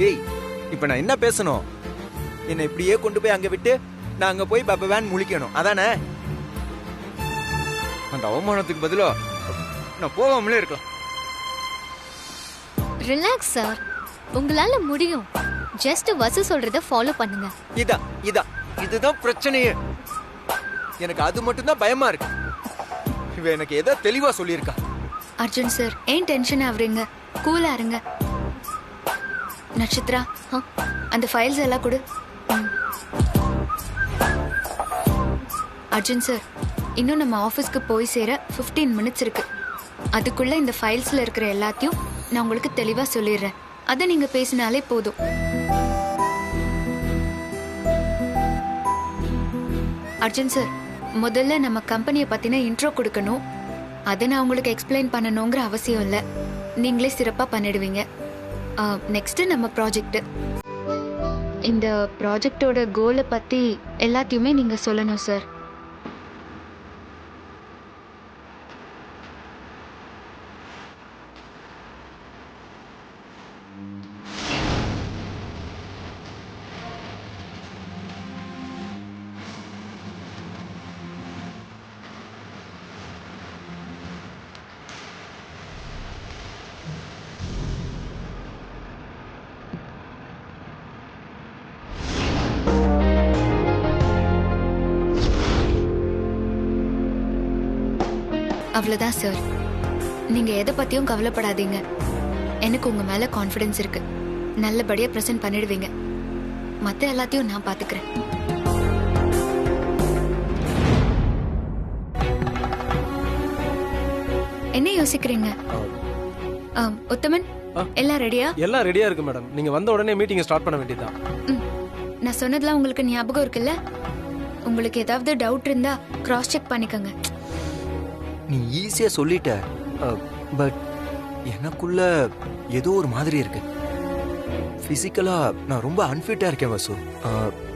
ஏய், இப்ப நான் என்ன பேசணும்? என்னை இப்படியே கொண்டு போய் அங்க விட்டு நான் அங்க போய் பப்பவேன் முழிக்கணும், அதானே? அந்த அவமானத்துக்கு பதிலா நான் போகாமலே இருக்கலாம். ரிலாக்ஸ் சார், உங்களால முடியும். ஜஸ்ட் வசு சொல்றத ஃபாலோ பண்ணுங்க. இதுதான் பிரச்சனையே. எனக்கு அது மட்டும் தான் பயமா இருக்கு. இவ எனக்கு ஏதோ தெளிவா சொல்லியிருக்கா. அர்ஜுன் சார், ஏன் டென்ஷன் ஆவறீங்க? கூலா இருங்க. நட்சத்ரா, அந்த ஃபைல்ஸ் எல்லாம் கொடு. அர்ஜுன் சார், இன்னும் நம்ம ஆபீஸ்க்கு போய் சேர 15 மினிட்ஸ் இருக்கு. அதுக்குள்ள இந்த ஃபைல்ஸ்ல இருக்கிற எல்லாத்தையும் நான் உங்களுக்கு தெளிவா சொல்லிடுறேன். அதை நீங்க பேசினாலே போதும். அர்ஜுன் சார், முதல்ல நம்ம கம்பெனியை பத்தின இன்ட்ரோ கொடுக்கணும். அதை நான் உங்களுக்கு எக்ஸ்பிளைன் பண்ணணுங்கிற அவசியம் இல்லை. நீங்களே சிறப்பா பண்ணிடுவீங்க. நெக்ஸ்ட் நம்ம ப்ராஜெக்ட். இந்த ப்ராஜெக்டோட கோலை பத்தி எல்லாத்தையுமே நீங்க சொல்லணும் சார். அவ்வளவுதான் சார். நீங்க எதை பத்தியும் கவலைப்படாதீங்க. எனக்கு உங்க மேல கான்ஃபிடன்ஸ் இருக்கு. நல்லபடியா பிரசன்ட் பண்ணிடுவீங்க. மத்த எல்லாத்தையும் நான் பாத்துக்கிறேன். என்ன யோசிக்கிறீங்க? உத்தமன், எல்லாம் ரெடியா? எல்லாம் ரெடியா இருக்கு மேடம். நீங்க வந்த உடனே மீட்டிங் ஸ்டார்ட் பண்ண வேண்டியதுதான். நான் சொன்னதெல்லாம் உங்களுக்கு ஞாபகம் இருக்குல்ல? உங்களுக்கு ஏதாவது டவுட் இருந்தா கிராஸ் செக் பண்ணிக்கோங்க. நீ ஈஸியா சொல்லிட்ட, பட் எனக்குள்ள ஏதோ ஒரு மாதிரி இருக்கு. பிசிக்கலா நான் ரொம்ப அன்ஃபிட்டா இருக்கேன் வசு.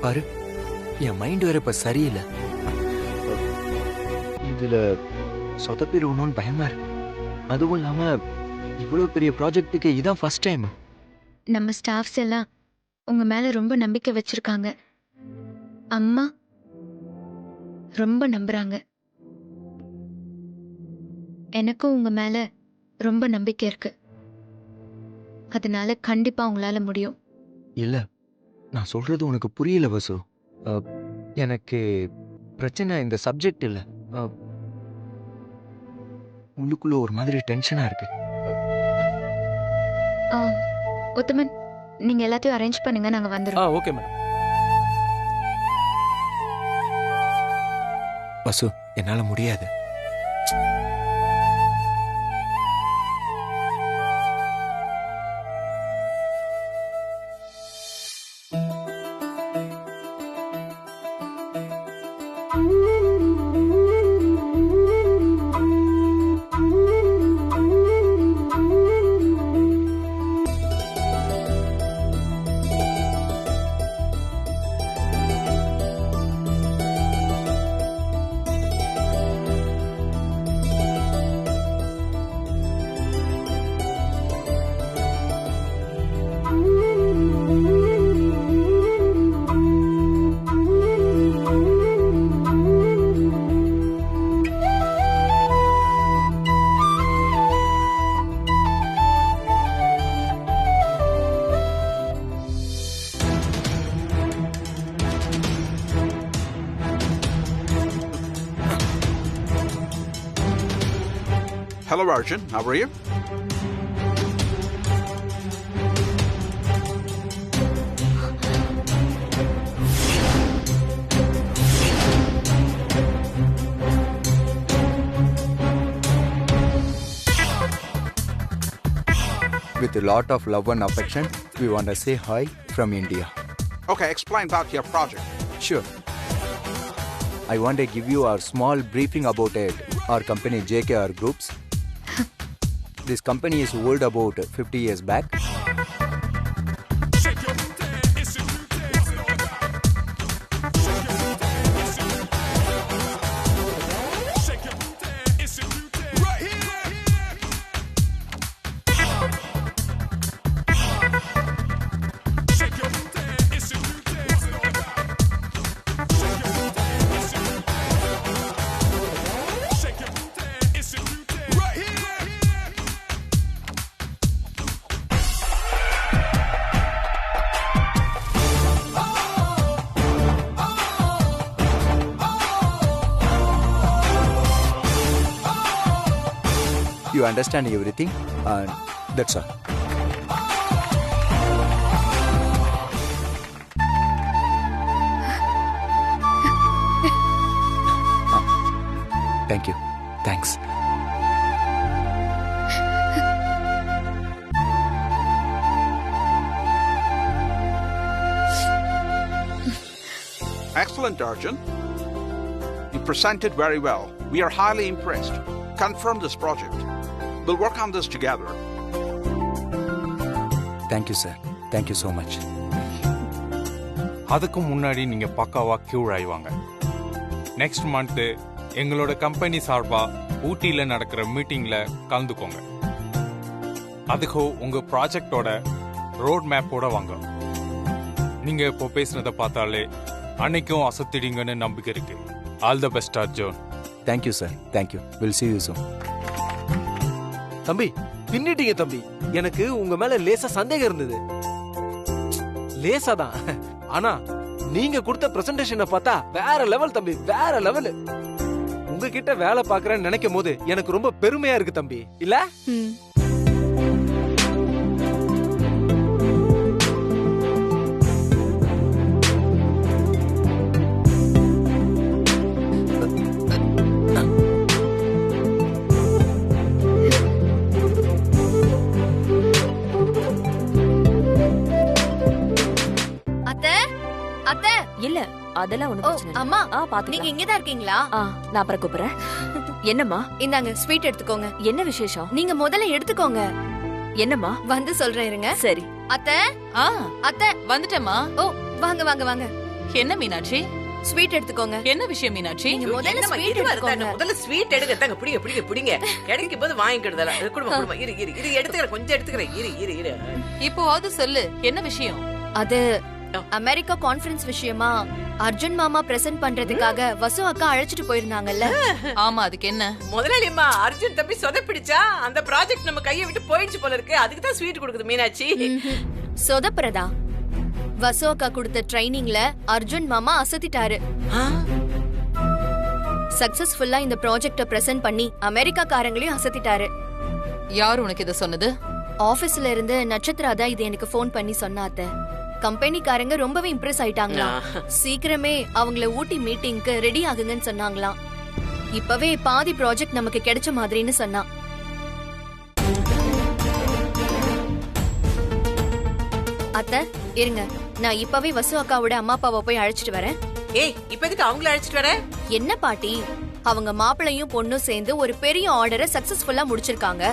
பாரு, என் மைண்ட் வேற இப்ப சரியில்லை. இதுல சொதப்பிடுவோன்னு பயமா இருக்கு. அதுவும் இல்லாம இவ்வளவு பெரிய ப்ராஜெக்ட்டுக்கு இதான் ஃபர்ஸ்ட் டைம். நம்ம ஸ்டாஃப்ஸ் எல்லாம் உங்க மேல ரொம்ப நம்பிக்கை வச்சிருக்காங்க. அம்மா ரொம்ப நம்புறாங்க. எனக்கும் உங்க மேல ரொம்ப நம்பிக்கை இருக்கு. அதனால கண்டிப்பா உங்களால முடியும். இல்ல, நான் சொல்றது உனக்கு புரியல வசு. எனக்கு பிரச்சனை இந்த சப்ஜெக்ட் இல்ல. உள்ளுக்குள்ள ஒரு மாதிரி டென்ஷனா இருக்கு. உத்தமன், நீங்க எல்லாத்தையும் அரேஞ்ச் பண்ணுங்க, நாங்க வந்துடுறோம். Okay madam. வசு, என்னால முடியாது. Hello, Arjun. How are you? With a lot of love and affection, we want to say hi from India. Okay, explain about your project. Sure. I want to give you a small briefing about it. Our company JKR Groups. This company is old about 50 years back. You understand everything and that's all. Thank you. Thanks. Excellent, Arjun. You presented very well. We are highly impressed. Confirm this project. We'll work on this together. Thank you sir. Thank you so much. அதுக்கு முன்னாடி நீங்க பக்காவா cure ஆயிவாங்க. Next month எங்களோட company சார்பா ஊட்டியில நடக்கிற மீட்டிங்ல கலந்துக்கோங்க. அதுக்கு உங்க ப்ராஜெக்டோட ரோட் மேப்போட வாங்க. நீங்க இப்போ பேசுனதை பார்த்தாலே அன்னைக்கும் அசத்திடுங்கன்னு நம்பிக்கை இருக்கு. All the best Arjun. Thank you sir. Thank you. Will see you soon. தம்பி பின்னிட்டீங்க தம்பி. எனக்கு உங்க மேல லேசா சந்தேகம் இருந்தது. லேசா தான். ஆனா நீங்க கொடுத்த பிரசன்டேஷனை பார்த்தா வேற லெவல் தம்பி, வேற லெவல். உங்ககிட்ட வேலை பார்க்கறேன்னு நினைக்கும் போது எனக்கு ரொம்ப பெருமையா இருக்கு தம்பி. இல்ல? இல்ல அதெல்லாம் ஒண்ணு பிரச்சனை இல்ல. அம்மா பாத்து நீங்க இங்க தான் இருக்கீங்களா? நான் அப்புறம் கூப்பிடுறேன். என்னம்மா? இந்தாங்க ஸ்வீட் எடுத்துக்கோங்க. என்ன விசேஷம்? நீங்க முதல்ல எடுத்துக்கோங்க. என்னம்மா? வந்து சொல்றேன் இருங்க. சரி. அத்தை அத்தை வந்துட்டேம்மா. ஓ வாங்க வாங்க வாங்க. என்ன மீனாட்சி? ஸ்வீட் எடுத்துக்கோங்க. என்ன விஷயம் மீனாட்சி? நீங்க முதல்ல ஸ்வீட் எடுத்துக்கோங்க. முதல்ல ஸ்வீட் எடுங்க. தாங்க பிடிங்க பிடிங்க பிடிங்க. கிடைக்கும் போது வாங்கிக்கிடுதல. குடும்பம் குடும்பம் இரு இரு இரு எடுத்துக்கிறேன். கொஞ்சம் எடுத்துக்கிறேன். இரு இரு இரு. இப்போவாவது சொல்லு என்ன விஷயம்? அது அமெரிக்கா கான்ஃபரன்ஸ் விஷயமா அர்ஜுன் மாமா பிரசன்ட் பண்றதுக்காக வசு அக்கா அழைச்சிட்டு போயிருந்தாங்கல்ல. ஆமா அதுக்கு என்ன? முதலாளிம்மா அர்ஜுன் தம்பி சொதப்பிடிச்சா அந்த ப்ராஜெக்ட் நம்ம கையை விட்டு போயிடுச்சு போல இருக்கு. அதுக்கு தான் ஸ்வீட் கொடுக்குது மீனாட்சி. சொதப்புறதா? வசு அக்கா கொடுத்த ட்ரைனிங்ல அர்ஜுன் மாமா அசத்திட்டாரு. சக்சஸ்ஃபுல்லா இந்த ப்ராஜெக்ட பிரசன்ட் பண்ணி அமெரிக்கா காரங்களையும் அசத்திட்டாரு. யார் உனக்கு இத சொன்னது? ஆபீஸ்ல இருந்து நட்சத்திரா தான் இது எனக்கு ஃபோன் பண்ணி சொன்னாத்த. கம்பெனிக்காரங்க ரொம்பவே இம்ப்ரெஸ் ஆயிட்டாங்களா. சீக்கிரமே அவங்கள ஊட்டி மீட்டிங்க்கு ரெடி ஆகுங்கன்னு சொன்னாங்களாம். இப்பவே பாதி ப்ராஜெக்ட் நமக்கு கிடைச்ச மாதிரின்னு சொன்னா. அத்தை இருங்க, நான் இப்பவே வசு அக்காவோட அம்மா அப்பாவை போய் அழைச்சிட்டு வரேன். ஏய் இப்ப எதுக்கு அவங்கள அழைச்சிட்டு வர? என்ன பாட்டி, அவங்க மாப்பிளையும் பொண்ணும் சேர்ந்து ஒரு பெரிய ஆர்டரை சக்சஸ்ஃபுல்லா முடிச்சிருக்காங்க.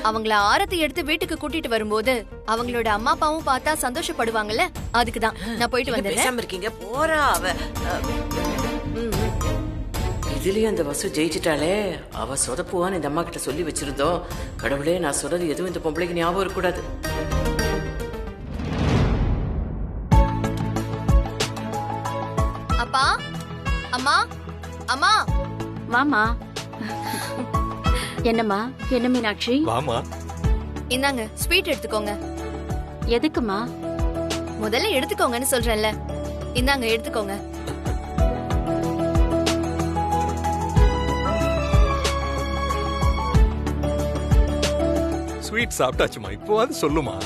அவங்கள ஆரத்தி எடுத்து வீட்டுக்கு கூட்டிட்டு வரும்போது அவங்களோட அம்மா அப்பாவும் பார்த்தா சந்தோஷப்படுவாங்கல்ல. அதுக்குதான் நான் போயிட்டு வந்துடுறேன். பேசாம இருக்கீங்க. போறா அவ. இதுலயும் அந்த வசு ஜெயிச்சிட்டாலே. அவ சொதப்புவான்னு இந்த அம்மா கிட்ட சொல்லி வச்சிருந்தோம். கடவுளே, நான் சொல்றது எதுவும் இந்த பொம்பளைக்கு ஞாபகம் இருக்கக்கூடாது. அப்பா அம்மா அம்மா. வாமா. என்னம்மா? என்ன மீனாட்சி? வாமா. இந்தாங்க ஸ்வீட் எடுத்துக்கோங்க. எதுக்குமா? முதல்ல எடுத்துக்கோங்கன்னு சொல்றேன்ல. இந்தாங்க எடுத்துக்கோங்க. ஸ்வீட் சாப்பிட்டாச்சுமா. இப்போவாது சொல்லுமா.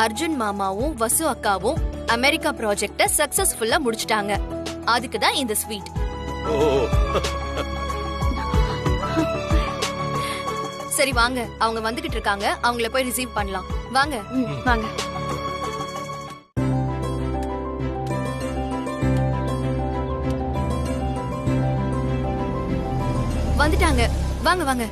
அர்ஜுன் மாமாவும் வசு அக்காவும் அமெரிக்கா ப்ராஜெக்ட சக்சஸ்ஃபுல்லா முடிச்சிட்டாங்க. அதுக்கு தான் இந்த ஸ்வீட். சரி வாங்க, அவங்க வந்துகிட்டு இருக்காங்க. அவங்கள போய் ரிசீவ் பண்ணலாம். வாங்க வாங்க. வந்துட்டாங்க. வாங்க வாங்க.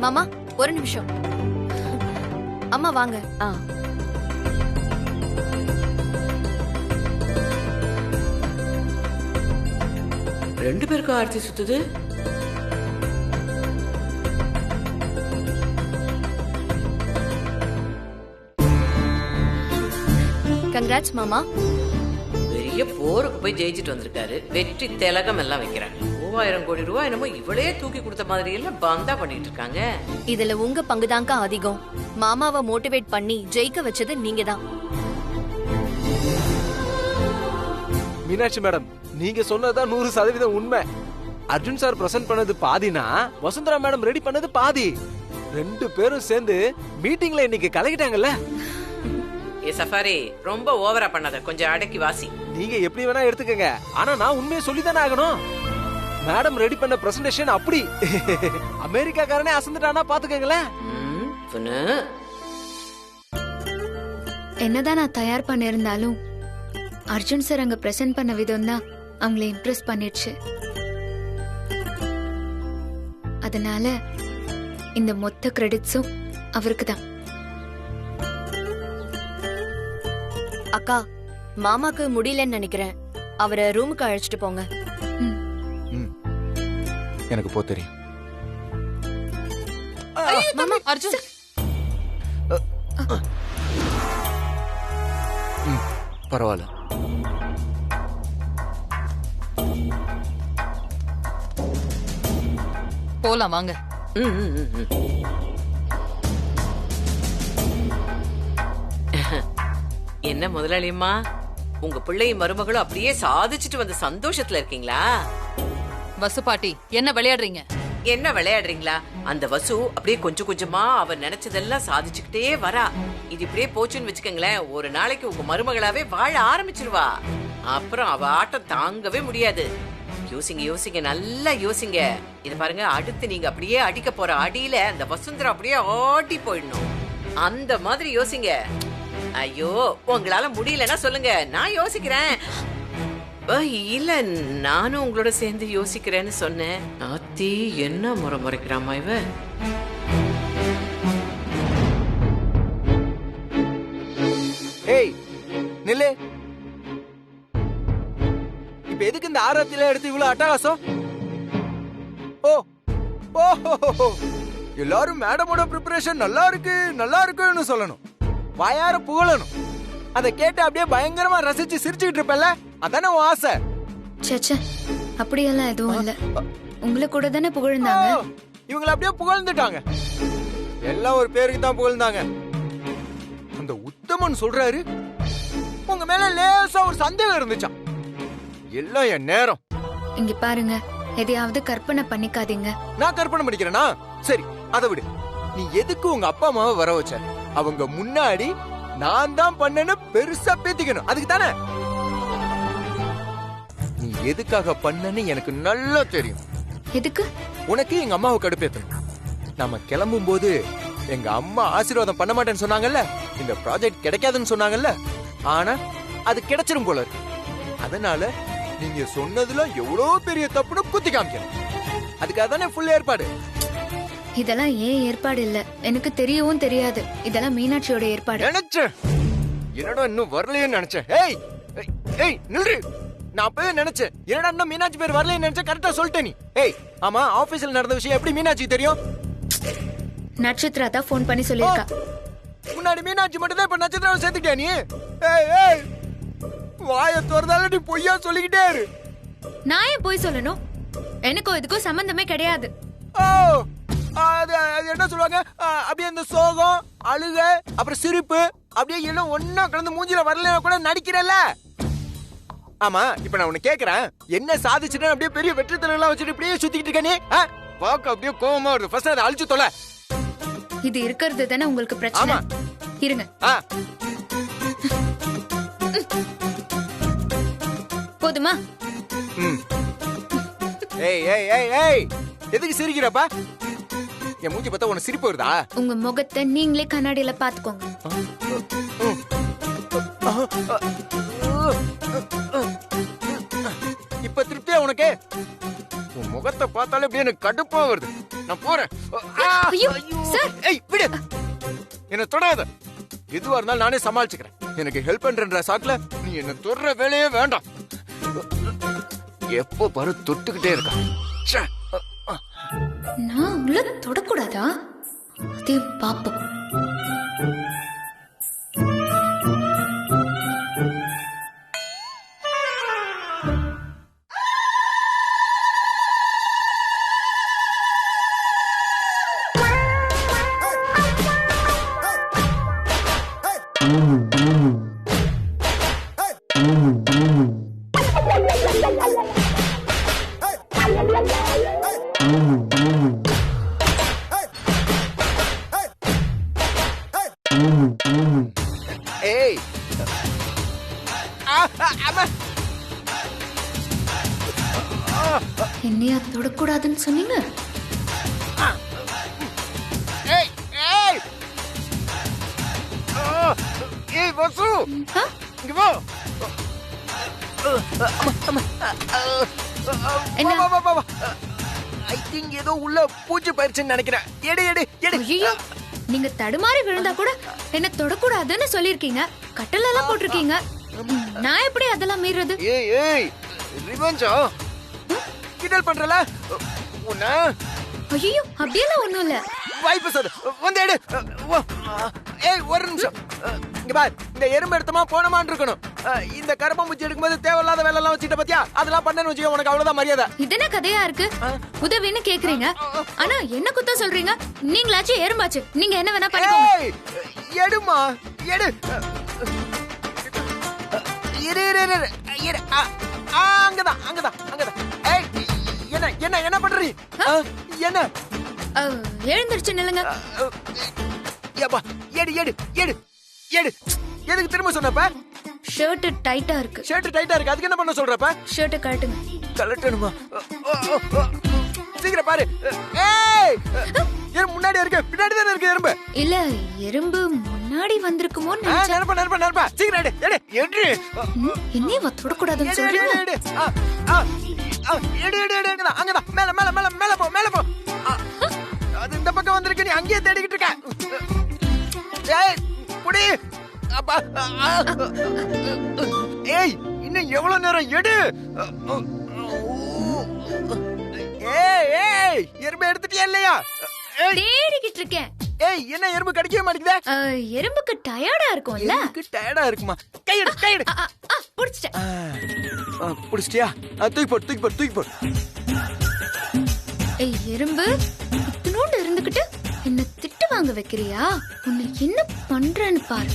மாமா ஒரு நிமிஷம். அம்மா வாங்க. ரெண்டு பேருக்கும் ஆர்த்தி சுத்துது. கங்க்ராட்ஸ் மாமா. பெரிய போருக்கு போய் ஜெயிச்சிட்டு வந்திருக்காரு. வெற்றி திலகம் எல்லாம் வைக்கிறாங்க. 3000 கோடி ரூபாய் என்னமோ இவளே தூக்கி கொடுத்த மாதிரி எல்லாம் பந்தா பண்ணிட்டு இருக்காங்க. இதுல உங்க பங்குதாங்க அதிகம். மாமாவை மோட்டிவேட் பண்ணி ஜெயிக்க வச்சது நீங்க தான். மீனாட்சி மேடம், நீங்க சொன்னதுதான் 100% உண்மை. அர்ஜுன் சார் பிரசன்ட் பண்ணது பாதினா வசுந்தரா மேடம் ரெடி பண்ணது பாதி. 2 பேரும் சேர்ந்து மீட்டிங்ல இன்னைக்கு கலக்கிட்டாங்கல்ல. ஏ சஃபாரி, ரொம்ப ஓவரா பண்ணாத, கொஞ்சம் அடக்கி வாசி. நீங்க எப்படி வேணா எடுத்துக்கங்க, ஆனா நான் உண்மையை சொல்லித்தானே ஆகணும். மேடம் ரெடி பண்ண பிரசன்டேஷன் அப்படி அமெரிக்காக்காரனே அசந்துட்டானா பாத்துக்கங்களேன். என்னதான் நான் தயார் பண்ணிருந்தாலும் அர்ஜுன் சார் அங்க பிரசன்ட் பண்ண விதம் தான் அவங்கள இம்ப்ரெஸ் பண்ணிடுச்சு. அதனால இந்த மொத்த கிரெடிட்ஸும் அவருக்கு தான். அக்கா, மாமாக்கு முடியலன்னு நினைக்கிறேன். அவரை ரூமுக்கு அழைச்சிட்டு போங்க. எனக்கு போ தெரியும். மாமா அர்ஜுன் பரவாயில்ல. போலாம் வாங்க. என்ன முதலாளியம்மா, உங்க பிள்ளையும் மருமகளும் அப்படியே சாதிச்சுட்டு வந்த சந்தோஷத்துல இருக்கீங்களா? வசு பாட்டி என்ன விளையாடுறீங்க? என்ன விளையாடுறீங்களா? அந்த வசு அப்படியே கொஞ்சம் கொஞ்சமா அவ நினைச்சதெல்லாம் சாதிச்சுக்கிட்டே வரா. இது இப்படியே போச்சுன்னு வச்சுக்கோங்களேன், ஒரு நாளைக்கு உங்க மருமகளாவே வாழ ஆரம்பிச்சிருவா. அப்புறம் அவ ஆட்டம் தாங்கவே முடியாது. யோசிங்க யோசிங்க, நல்லா யோசிங்க. இது பாருங்க, அடுத்து நீங்க அப்படியே அடிக்க போற அடியில அந்த வசுந்தரா அப்படியே ஆடி போயிடணும். அந்த மாதிரி யோசிங்க. ஐயோ, உங்களால முடியலன்னா சொல்லுங்க, நான் யோசிக்கிறேன். இல்ல, நானும் உங்களோட சேர்ந்து யோசிக்கிறேன்னு சொன்னேன். நாத்தி என்ன முறை முறைக்கிறாமா இவ? ஏய் நில்லு. இப்ப எதுக்கு இந்த ஆரத்தில எடுத்து இவ்வளவு அட்டகாசம்? ஓ ஓ, எல்லாரும் மேடமோட ப்ரிப்பரேஷன் நல்லா இருக்குன்னு சொல்லணும், வாயார புகழணும். அதை கேட்டு அப்படியே பயங்கரமா ரசிச்சு சிரிச்சுக்கிட்டு இருப்பல, அதானே உன் ஆசை? சச்சா, அப்படியெல்லாம் எதுவும் இல்ல. உங்களை கூட தானே புகழ்ந்தாங்க. இவங்களை அப்படியே புகழ்ந்துட்டாங்க. எல்லாம் ஒரு பேருக்கு தான் புகழ்ந்தாங்க. அந்த உத்தமன் சொல்றாரு உங்க மேல லேசா ஒரு சந்தேகம் இருந்துச்சாம். எல்லாம் என் நேரம். இங்க பாருங்க, எதையாவது கற்பனை பண்ணிக்காதீங்க. நான் கற்பனை பண்ணிக்கிறேனா? சரி, அதை விடு. நீ எதுக்கு உங்க அப்பா அம்மாவை வர வச்ச? அவங்க முன்னாடி நான் தான் பண்ணேன்னு பெருசா பேத்திக்கணும், அதுக்கு தானே? நீ எதுக்காக பண்ணன்னு எனக்கு நல்லா தெரியும். எதுக்கு? உனக்கு எங்க அம்மாவை கடுப்பேத்தணும். நாம கிளம்பும் போது எங்க அம்மா ஆசீர்வாதம் பண்ண மாட்டேன்னு சொன்னாங்கல்ல, இந்த ப்ராஜெக்ட் கிடைக்காதுன்னு சொன்னாங்கல்ல, ஆனா அது கிடைச்சிரும் போல இருக்கு. அதனால நீங்க சொன்னதுல எவ்வளவு பெரிய தப்புன்னு குத்தி காமிக்கணும். அதுக்காக தானே ஃபுல் ஏற்பாடு. இதெல்லாம் ஏன் ஏற்பாடு இல்ல, எனக்கு தெரியவும் தெரியாது. இதெல்லாம் மீனாட்சியோட ஏற்பாடு. நினைச்சேன், என்னடா இன்னும் வரலையேன்னு நினைச்சேன். ஏய் ஏய் நில்று. நான் அப்பவே நினைச்சேன், என்னடா இன்னும் மீனாட்சி பேர் வரலையேன்னு நினைச்சேன். கரெக்டா சொல்லிட்ட நீ. ஏய் ஆமா, ஆபீஸ்ல நடந்த விஷயம் எப்படி மீனாட்சிக்கு தெரியும்? நட்சத்திரா தான் ஃபோன் பண்ணி சொல்லிருக்கா. முன்னாடி மீனாட்சி மட்டும் தான், இப்ப நட்சத்திராவை சேர்த்துக்கியா நீ? ஏய் ஏய், வாயை திறந்தால நீ பொய்யா சொல்லிக்கிட்டே இரு. நான் ஏன் போய் சொல்லணும்? எனக்கும் இதுக்கும் சம்பந்தமே கிடையாது. ஓ, அது என்ன சொல்லுவாங்க, அப்படியே இந்த சோகம், அழுக, அப்புறம் சிரிப்பு அப்படியே எல்லாம் ஒன்னா கலந்து மூஞ்சில வரல கூட நடிக்கிறல்ல. ஆமா, இப்ப நான் உன்னை கேக்குறேன், என்ன சாதிச்சுட்டு அப்படியே பெரிய வெற்றி தலைவெல்லாம் வச்சுட்டு இப்படியே சுத்திக்கிட்டு இருக்க நீ? பாக்க அப்படியே கோவமா வருது. ஃபர்ஸ்ட் அதை அழிச்சு தொலை. இது இருக்கிறது தானே உங்களுக்கு பிரச்சனை. இருங்க. போதுமா? ஏய் ஏய் ஏய் ஏய், எதுக்கு சிரிக்கிறப்பா? என் மூஞ்சி பார்த்தா உனக்கு சிரிப்பு வருதா? உங்க முகத்தை நீங்களே கண்ணாடியில பாத்துக்கோங்க. இப்ப திருப்தியா உனக்கு? உன் முகத்தை பார்த்தாலே அப்படியே எனக்கு கடுப்பா வருது. நான் போறேன். ஏய் விடு, என்ன தொடாத. எதுவா இருந்தாலும் நானே சமாளிச்சுக்கிறேன். எனக்கு ஹெல்ப் பண்றன்ற சாக்குல நீ என்ன தொடுற வேலையே வேண்டாம். எப்போ பாரு தொட்டுக்கிட்டே இருக்கா. நான் உள்ள தொடக்கூடாதா? அதே பாப்போம். ஏய் என்னையா தொடக்கூடாதுன்னு சொன்னீங்க? ஏய் ஏய் ஏய் வசு ஆ? இங்க வா என்ன? ஐ திங்க் ஏதோ உள்ள பூச்சி பயிற்சின்னு நினைக்கிறேன். எடு எடு எடு. ஐயோ, நீங்க தடுமாறி விழுந்தா கூட என்ன தொடக்கூடாதுன்னு சொல்லிருக்கீங்க. கட்டல எல்லாம் போட்டிருக்கீங்க. நான் எப்படி அதெல்லாம் மீறது? ஏய் ஏய் ரிவெஞ்சா கிண்டல் பண்றல உன்ன. ஐயோ, அப்படியெல்லாம் ஒண்ணும் இல்ல. வாய் பேசாத, வந்து எடு. ஏய் ஒரு நிமிஷம் இங்க பார். இந்த எறும்பு எடுத்தமா போனமான்னு இருக்கணும். இந்த கரும்பூச்சி எடுக்கும்போது தேவையில்லாத வேலை எல்லாம் வச்சுட்ட பாத்தியா? அதெல்லாம் பண்ணேன்னு வச்சுக்க, உனக்கு அவ்வளவுதான் மரியாதை. இது என்ன கதையா இருக்கு? உதவின்னு கேக்குறீங்க, ஆனா என்ன குத்த சொல்றீங்க? நீங்களாச்சும் எறும்பாச்சு, நீங்க என்ன வேணா பண்ணிக்கோங்க. ஏய் எடுமா எடு. இரு இரு இரு இரு. அங்கதான் அங்கதான் அங்கதான். ஏய் என்ன என்ன என்ன பண்றீ? என்ன எழுந்திருச்சு நில்லுங்க. ஏப்பா எடு எடு எடு எடு. எதுக்கு திரும்ப சொன்னப்ப? ஷர்ட் டைட்டா இருக்கு. ஷர்ட் டைட்டா இருக்கு, அதுக்கு என்ன பண்ண சொல்றப்ப? ஷர்ட் கழட்டுங்க. கழட்டணுமா? சீக்கிரம் பாரு. ஏய் எறும்பு முன்னாடி இருக்கு, பின்னாடி தானே இருக்கு எறும்பு. இல்ல, எறும்பு முன்னாடி வந்திருக்குமோன்னு நினைச்சேன். நெருப்பா நெருப்பா நெருப்பா. சீக்கிரம் எடு எடு எடு. என்னைய தொடக்கூடாதுன்னு எடு சொல்றீங்க? எடு எடு எடு எடு. அங்கதான் மேல மேல மேல மேல போ மேல போ. அது இந்த பக்கம் வந்திருக்கு, நீ அங்கேயே தேடிக்கிட்டு இருக்க. ஏய் புடி. அப்பா ஏய் இன்னும் எவ்வளவு நேரம்? எடு. ஏய் ஏய் எறும்பு எடுத்துட்டியா இல்லையா? தேடிக்கிட்டு இருக்கேன். ஏய் என்ன எறும்பு கடிக்கவே மாட்டேங்குதே? எறும்புக்கு டயர்டா இருக்கும்ல. எனக்கு டயர்டா இருக்குமா? கையெடு கையெடு. புடிச்சிட்டேன். புடிச்சிட்டியா? தூக்கி போடு தூக்கி போடு தூக்கி போடு. ஏய் எறும்பு, இத்தனோண்டு இருந்துகிட்டு என்ன திட்டு வாங்க வைக்கிறியா? உன்னை என்ன பண்றேன்னு பாரு.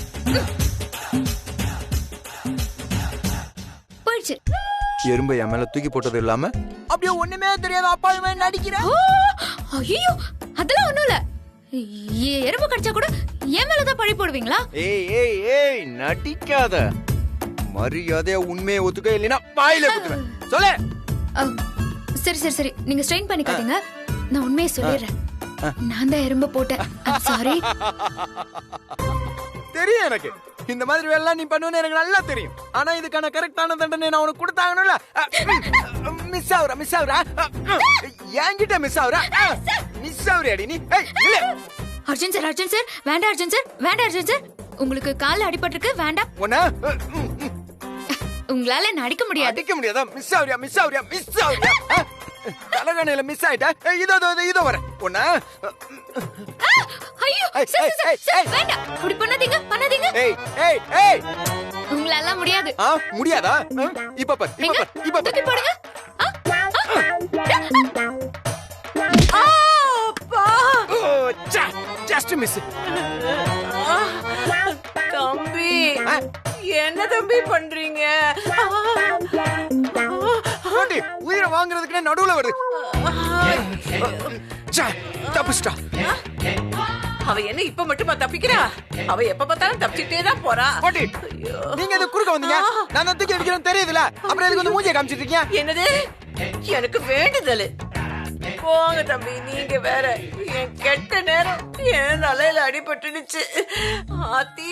போயிடுச்சு. எறும்பை என் மேல தூக்கி போட்டது இல்லாம அப்படியே ஒண்ணுமே தெரியாத அப்பாவுமே நடிக்கிற. ஐயோ, அதெல்லாம் ஒண்ணும் இல்ல. எறும்பு கடிச்சா கூட என் மேலதான் பழி போடுவீங்களா? ஏய் ஏய் ஏய் நடிக்காத. மரியாதையா உண்மையை ஒத்துக்க, இல்லைன்னா வாயில குத்துவேன். சொல்லு. சரி சரி சரி, நீங்க ஸ்ட்ரெயின் பண்ணி காட்டுங்க, நான் உண்மையை சொல்லிடுறேன். நான் தான் எறும்பு போட்டேன். சாரி. தெரியும் எனக்கு இந்த மாதிரி வேலை நீ பண்ணுவேன்னு எனக்கு நல்லா தெரியும். ஆனா இதுக்கான கரெக்டான தண்டனை நான் உனக்கு கொடுத்தாங்கணும்ல. மிஸ் ஆகுற மிஸ் ஆகுற என்கிட்ட மிஸ் ஆகுற மிஸ் ஆகுறியாடி நீ? இல்ல அர்ஜுன் சார், அர்ஜுன் சார், வேண்டாம் அர்ஜுன் சார், வேண்டாம் அர்ஜுன் சார். உங்களுக்கு கால்ல அடிபட்டிருக்கு, வேண்டாம். உங்களால என்ன அடிக்க முடியாது. அடிக்க முடியாதா? மிஸ் ஆகுறியா மிஸ் ஆகுறியா மிஸ் ஆகுறியா? தலகணையில மிஸ் ஆயிட்ட. இதோ இதோ வர ஒண்ணு. ஐயோ சார் சார் சார், வேண்டாம். அப்படி பண்ணாதீங்க பண்ணாதீங்க. ஏய் ஏய் ஏய் உங்களால முடியாது. முடியாதா? இப்ப பாரு இப்ப பாரு இப்ப பாரு. தூக்கி போடுங்க. அப்பா ஜஸ்ட் மிஸ். தம்பி என்ன தம்பி பண்றீங்க? உயிரை வாங்குறதுக்கு நடுவுல வருது. தப்பிச்சிட்டா. அவ என்ன இப்ப மட்டுமா தப்பிக்கிறா? அவ எப்ப பார்த்தாலும் தப்பிச்சுட்டே தான் போறா. நீங்க எது குறுக்க வந்தீங்க? நான் தான் தூக்கி அடிக்கிறேன்னு தெரியுதுல, அப்புறம் எதுக்கு வந்து மூஞ்சியை காமிச்சிட்டு இருக்கீங்க? என்னது? எனக்கு வேண்டுதல். போங்க தம்பி, நீங்க வேற. என் கெட்ட நேரம் என் தலையில அடிபட்டுடுச்சு. ஆத்தி,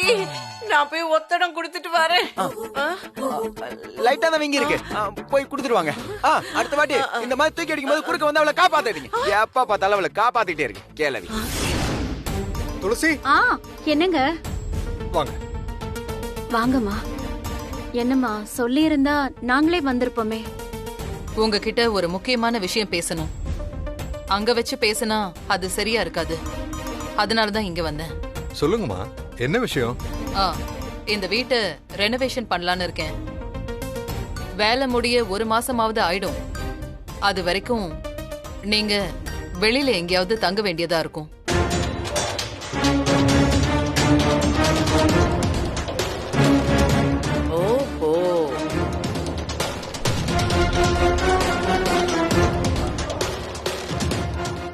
நான் போய் ஒத்தடம் கொடுத்துட்டு வரேன். லைட்டா தான் வீங்கி இருக்கு, போய் கொடுத்துருவாங்க. அடுத்த வாட்டி இந்த மாதிரி தூக்கி அடிக்கும் போது குறுக்க வந்து அவளை காப்பாத்திடுங்க. எப்ப பார்த்தாலும் அவளை காப்பாத்திட்டே இருக்கு கேளவி. துளசி, என்னங்க? வாங்க. வாங்கம்மா. என்னம்மா, சொல்லி இருந்தா நாங்களே வந்திருப்போமே. உங்ககிட்ட ஒரு முக்கியமான விஷயம் பேசணும். அங்க வச்சு பேசினா அது சரியா இருக்காது. அதனாலதான் இங்க வந்தேன். சொல்லுங்கம்மா, என்ன விஷயம்? இந்த வீட்டை ரெனோவேஷன் பண்ணலான்னு இருக்கேன். வேலை முடிய 1 மாசமாவது ஆயிடும். அது வரைக்கும் நீங்க வெளியில எங்கேயாவது தங்க வேண்டியதா இருக்கும்.